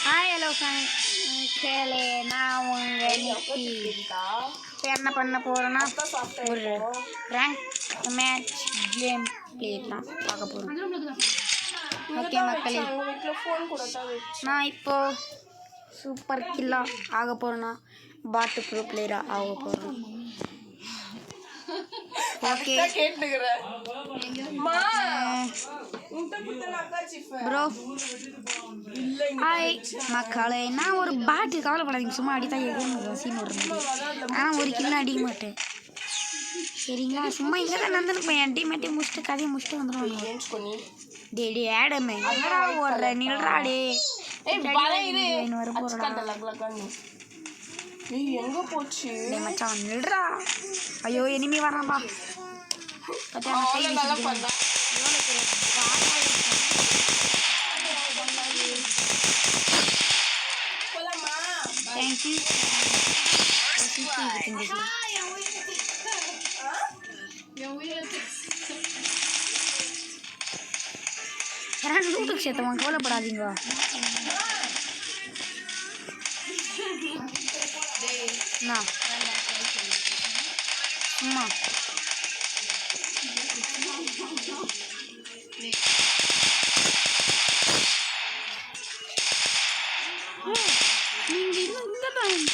Hi hello கேளு நான் உங்கள் என்ன பண்ண போகிறேன்னா ஒரு ரேங்க் மேட்ச் கேம் பிளே தான் பார்க்க போகிறோம். ஓகே மக்களே, நான் இப்போது சூப்பர் கில்லாக ஆக போகிறேன்னா பாட்டு ப்ரோ பிளேயராக ஆக போகிறேன். ஓகே ப்ரோ, ஹாய் மக்களே, நான் ஒரு பாட்டு கவலைப்படாதீங்க, சும்மா அடித்தான் எதுவும் சீன் விடுறது. ஆனால் ஒரு கிலோ அடிக்க மாட்டேன் சரிங்களா. சும்மா இங்கே தான் நடந்துருப்பேன், என் டீமேட்டே முடிச்சுட்டு கதையை முடிச்சுட்டு வந்துடுவாங்க. டே டே ஆடமே என்னடா ஓடுற நில்றா டே வர போகிறா எங்க போச்சு மச்சான் நில்றா. ஐயோ இனிமே வரான்பா. தேங்க்யூ. யாராவது வீட்டுக்கு சேர்த்தவன் கவலைப்படாதீங்க. சும்மா நீங்க இங்க தான்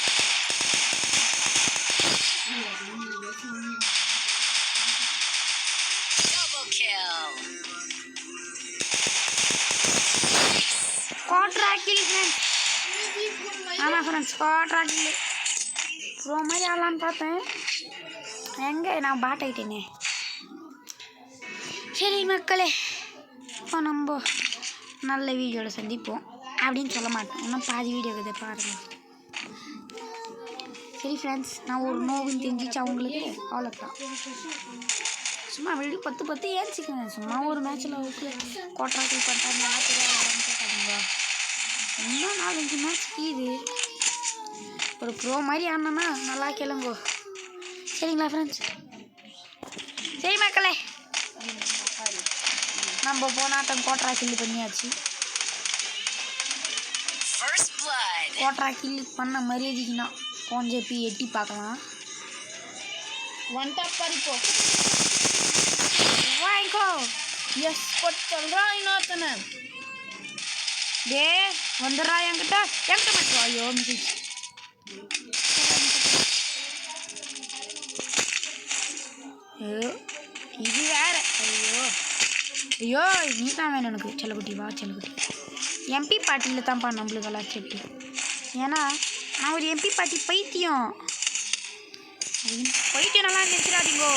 கோட்ராக்கில் ஆமாம் ஃப்ரெண்ட்ஸ், கோட்ராக்கில் ப்ரோ மாதிரி ஆடலான்னு பார்த்தேன், எங்கே நான் பாட் ஆகிட்டேனே. சரி மக்களே, இப்போ நம்ம நல்ல வீடியோவில் சந்திப்போம் அப்படின்னு சொல்ல மாட்டேன், இன்னும் பாதி வீடியோ இதை பாருங்கள். சரி ஃப்ரெண்ட்ஸ், நான் ஒரு நோவுன்னு தெரிஞ்சிச்சு அவங்களுக்கு, அவ்வளோதான். சும்மா வீடு 10 ஏறிச்சிக்குவேன். சும்மா ஒரு மேட்ச்சில் கோட்ராக்கில் பண்ணிட்டாங்க கேட்காதுங்க. இன்னும் 4-5 மேட்ச் இது ஒரு ப்ரோ மாதிரி ஆனோன்னா நல்லா கேளுங்கோ சரிங்களா ஃப்ரெண்ட்ஸ். சரி மக்களே, நம்ம போனாட்டம் கோட்ரா கில் பண்ணியாச்சு. கோட்ரா கில் பண்ண மரியாதைக்குன்னா கொஞ்சம் போய் எட்டி பார்க்கலாம். பறிப்போ வாங்கிக்கோ. எஸ் சொல்கிறான் இன்னொருத்தனை. டே வந்துடுறா என்கிட்ட மட்டும். ஐயோ மிஸ் இது வேற. ஐயோ நீ தான் வேணும் எனக்கு. செல்லக்குட்டி வா செல்லக்குட்டி. எம்பி பார்ட்டியில் தான்ப்பா நம்மளுக்கு விளாட்சிட்டு. ஏன்னா நான் ஒரு எம்பி பார்ட்டி பைத்தியம் நல்லா நினைச்சிடாதீங்கோ.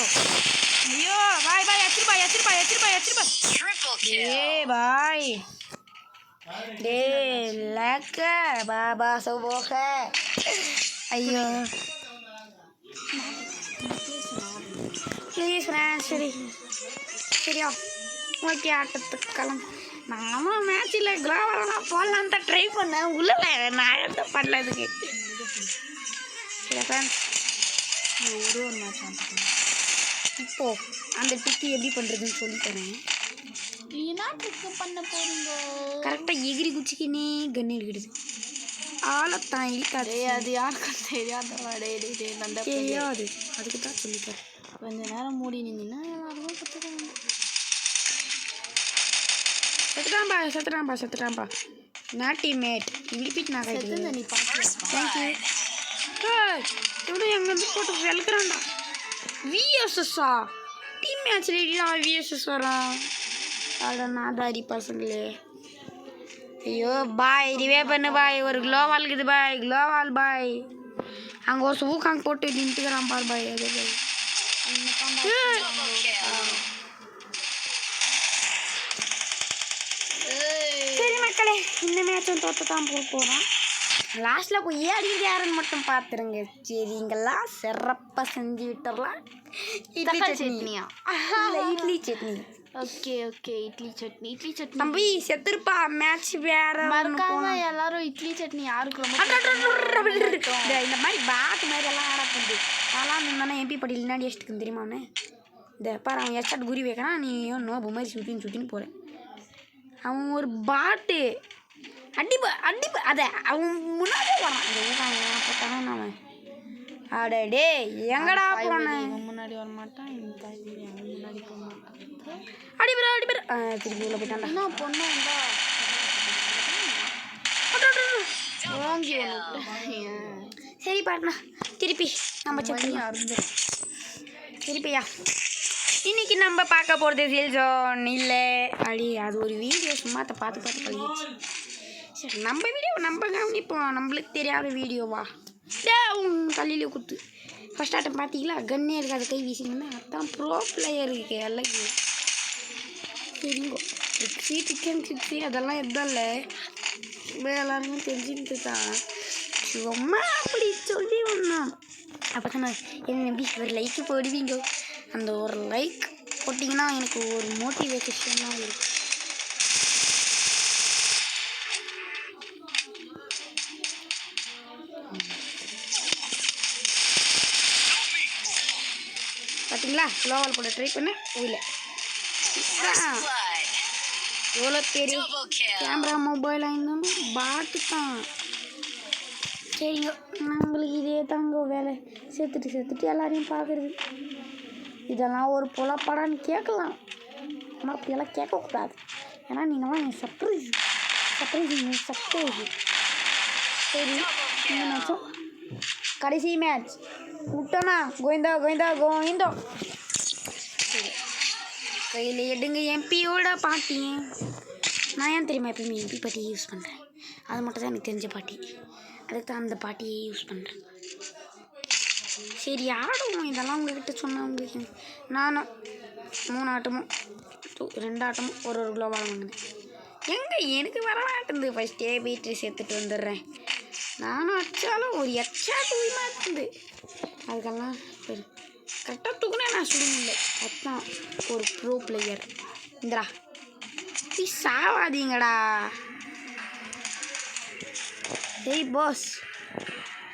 ஐயோ பாய் பாய் எச்சிருப்பா ஏ பாய் டே லக்க பாபா சோபோக. ஐயோ ப்ளீஸ் சரி சரியா ஓகே, ஆட்டத்துக்கெல்லாம் நானும் மேட்சில் குளோவரெல்லாம் போடலான்னு தான் ட்ரை பண்ணேன். உள்ள நான் எடுத்து பண்ணலதுக்கு. சரி ஃப்ரெண்ட்ஸ், ஒரு மேட்ச் ஆட்டேன். இப்போது அந்த டிக்கி எப்படி பண்ணுறதுன்னு சொல்லித்தரேன். என்ன ட்ரிக்கு பண்ண போறீங்க? கரெக்டாக எகிரி குச்சிக்கினே கண்ணு எடுக்கிடுது. ஆளத்தான் இழிக்காது. அது யாருக்கும் தெரியாது, அதுக்கு தான் சொல்லித்தரேன். கொஞ்ச நேரம் மூடி நின்னா எல்லாருமே கற்றுக்கணும். செத்துட்டான்பா நாட்டி மேட் விழிப்பிட்டு நான் கைது. நீ பார்த்து தேங்க்யூ. இவனு எங்கேருந்து போட்டு வெளுக்கிறான்டா. விஎஸ்எஸ்ஸா டீம் மேட்ச் ரெடிடா. விஎஸ்எஸ் வரான். அட நாதாரி பசங்களே. ஐயோ பாய் ரிவே பண்ணு பாய். ஒரு க்ளோவால் இருக்குது பாய், க்ளோவால் பாய். அங்கே ஒரு சூக்காங்க போட்டு நின்றுக்கிறான் பார் பாய். அது பாய் சரி மக்களே, இந்த மேட்சும் தோற்று தான் போகிறான். லாஸ்ட்டில் போய் அடிக்கிறது யாருன்னு மட்டும் பார்த்துருங்க சரிங்களா. சிறப்பாக செஞ்சு விட்டுடலாம். இட்லி சட்னியா? இட்லி சட்னி. ஓகே இட்லி சட்னி தம்பி செத்துருப்பா. மேட்ச் வேற மறக்காம எல்லாரும் இட்லி சட்னி யாருக்கு ரொம்ப இந்த மாதிரி பாட்டு மாதிரி எல்லாம் ஆடப்போகுது. அதெல்லாம் இருந்தானே எம்பி பட்டியல் முன்னாடி எஸ்ட்டுக்கு தெரியுமாண்ணே. இந்த பாரு அவன் எஸ்டாட் குறி வைக்கிறான், நீ நோபு மாதிரி சுற்றின்னு போகிறேன். அவன் ஒரு பாட்டு அடிப்ப அதை அவன் முன்னாடியே வரான். அந்த ஊகான் போட்டானே அவன். அடே எங்கடா போனேன்? முன்னாடி வர மாட்டான். முன்னாடி போக மாட்டான். அடிப்பேர் திருப்பி உள்ள போயிட்டான்டா. என்ன பொண்ணு வாங்கி சரி பாருண்ணா திருப்பி நம்ம திருப்பியா இன்னைக்கு நம்ம பார்க்க போகிறது செல்ஜோன் இல்லை அடி. அது ஒரு வீடியோ சும்மா அதை பார்த்து பழகிடுச்சு. சரி நம்ம வீடியோ நம்ம கவனிப்போம். நம்மளுக்கு தெரியாத வீடியோவா கல்லிலே குத்து. ஃபஸ்ட் ஆட்டம் பார்த்தீங்களா? கன்னே இருக்காது கை வீசிங்கன்னா அதான் ப்ரோ பிளேயருக்கு எல்லாமே சரிங்கோ. கிக்ஸி சிக்கன் கிக்ஸி அதெல்லாம் எதுவும் இல்லை. எல்லாருமே தெரிஞ்சுக்கிட்டு தான் சும்மா அப்படி சொல்லி ஒன்றும் அப்போ தான் என்ன நம்பி ஒரு லைக்கு போடுவீங்க. அந்த ஒரு லைக் போட்டிங்கன்னா எனக்கு ஒரு மோட்டிவேஷனாக இருக்கும். பார்த்தீங்களா? ஸ்லோவால் போட ட்ரை பண்ண இல்லை. எவ்வளோ பெரிய கேமரா மொபைல் ஆயிருந்தாலும் பாட்டு தான். சரிங்க நம்மளுக்கு இதே தாங்க வேலை. சேர்த்துட்டு எல்லாரையும் பார்க்குறது. இதெல்லாம் ஒரு புலப்படான்னு கேட்கலாம். ஆனால் அப்படியெல்லாம் கேட்கக்கூடாது. ஏன்னா நீங்கள்லாம் என் சர்ப்ரைஸ். சரி இந்த மேட்சும் கடைசி மேட்ச் விட்டோண்ணா கோவிந்தோ. சரி கையில் எடுங்க எம்பியோட பாட்டி. நான் ஏன் தெரியுமா எப்பயுமே எம்பி பாட்டியை யூஸ் பண்ணுறேன். அது மட்டும் தான் எனக்கு தெரிஞ்ச பாட்டி. அதுக்கு தான் அந்த பாட்டியை யூஸ் பண்ணுறேன். சரி ஆடுவோம். இதெல்லாம் உங்கள்கிட்ட சொன்னேன். உங்களுக்கு நானும் 3 ஆட்டமும் 2 ஆட்டமும் ஒரு குளோவால் வாங்கினேன். எங்கே எனக்கு வர மாட்டேங்குது. ஃபஸ்ட்டே பீட்ரு சேர்த்துட்டு வந்துடுறேன். நானும் அடித்தாலும் ஒரு எச்சா தூவி மாட்டேங்குது. அதுக்கெல்லாம் கரெக்டாக தூக்குனே நான் சுடுமில்லை. அதுதான் ஒரு ப்ரோ பிளேயர். இந்திரா சாவாதீங்கடா. சரி பாஸ்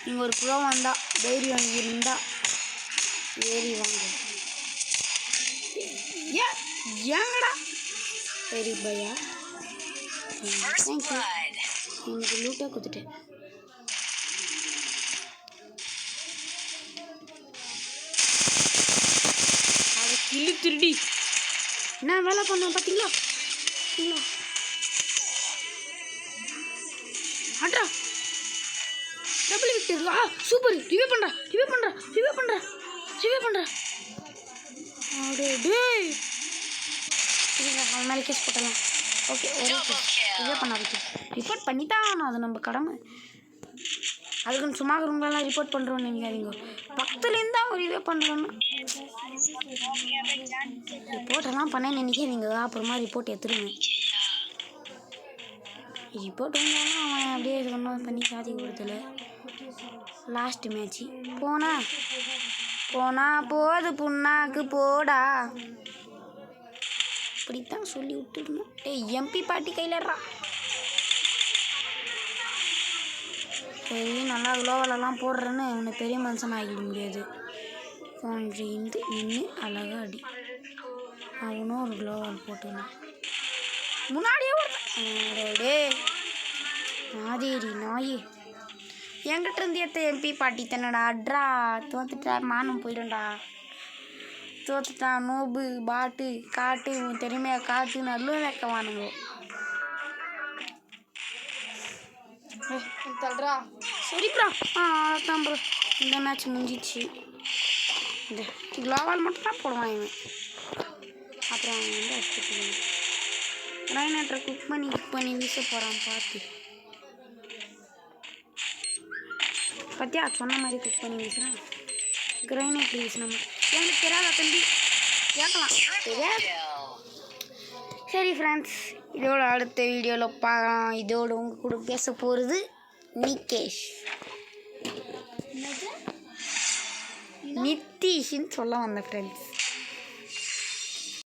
நீங்கள் ஒரு ப்ரோ வந்தால் தைரியம் இருந்தால் ஏறி வாங்க. ஏங்கடா சரி பையா தேங்க்யூ. எனக்கு லூட்டாக கொடுத்துட்டேன். அதை கிள்ளி திருடி என்ன வேலை பண்ண பார்த்தீங்களா? ஆட்ரா டபுள் விக்டர். சூப்பர். ரிவே பண்ணுறா. அடே டேய் அவன் மேலே கேஸ் போட்டலாம். ஓகே ரிவே பண்ணாது. ரிப்போர்ட் பண்ணி தான் ஆகணும். அது நம்ம கடமை. அதுக்குன்னு சும்மா இருக்கிறவங்களெல்லாம் ரிப்போர்ட் பண்ணுறோன்னு நினைக்காதீங்க. பக்கத்துலேருந்து தான் ஒரு ரிவே பண்ணுறோன்னு ரிப்போர்ட்டெல்லாம் பண்ணேன்னு நினைக்காதீங்க. அப்புறமா ரிப்போர்ட் எடுத்துருங்க. ரிப்போர்ட் வந்தாலும் அவன் அப்படியே ஒன்றும் பண்ணி சாதி கொடுத்துல. லாஸ்ட் மேட்ச்சு போனா போது புண்ணாக்கு போடா. இப்படித்தான் சொல்லி விட்டுருணும். எம்பி பாட்டி கையிலடுறா. சரி நல்லா குளோவலெல்லாம் போடுறேன்னு உன்னை பெரிய மனுஷன் ஆகிட முடியாது. கொஞ்சம் நின்று அழகாக அடி. அவனும் ஒரு குளோவால் போட்டுனான். முன்னாடியே டே நாதேரி நாயே என்கிட்ட இருந்து எத்த எம்பி பாட்டி தானடா. அட்ரா தோத்துட்டா மானம் போயிடும்டா. தோத்துட்டா நோபு பாட்டு காட்டு உன் திறமையாக காட்டு நல்ல வைக்கவானுங்க. தல்றா சரிப்பா அதான் ப்ரோ இந்த மேட்ச் முடிஞ்சிச்சு. இந்த குளோவால் மட்டும் தான் போடுவான் இவன். அப்புறம் அவன் வந்து அடிச்சுட்டு ரைனேட்டரை குக் பண்ணி வீச போகிறான். பார்த்தியா சொன்ன மாதிரி குக் பண்ணி வீசுகிறான். கிரைனேட் வீசினா எனக்கு தெரியாத தம்பி கேட்கலாம் தெரியாது. சரி ஃப்ரெண்ட்ஸ் இதோட அடுத்த வீடியோவில் பார்க்கலாம். இதோட உங்கள் கூட பேச போகிறது நிகேஷ். நித்தீஷ்ன்னு சொல்ல வந்தேன் ஃப்ரெண்ட்ஸ்.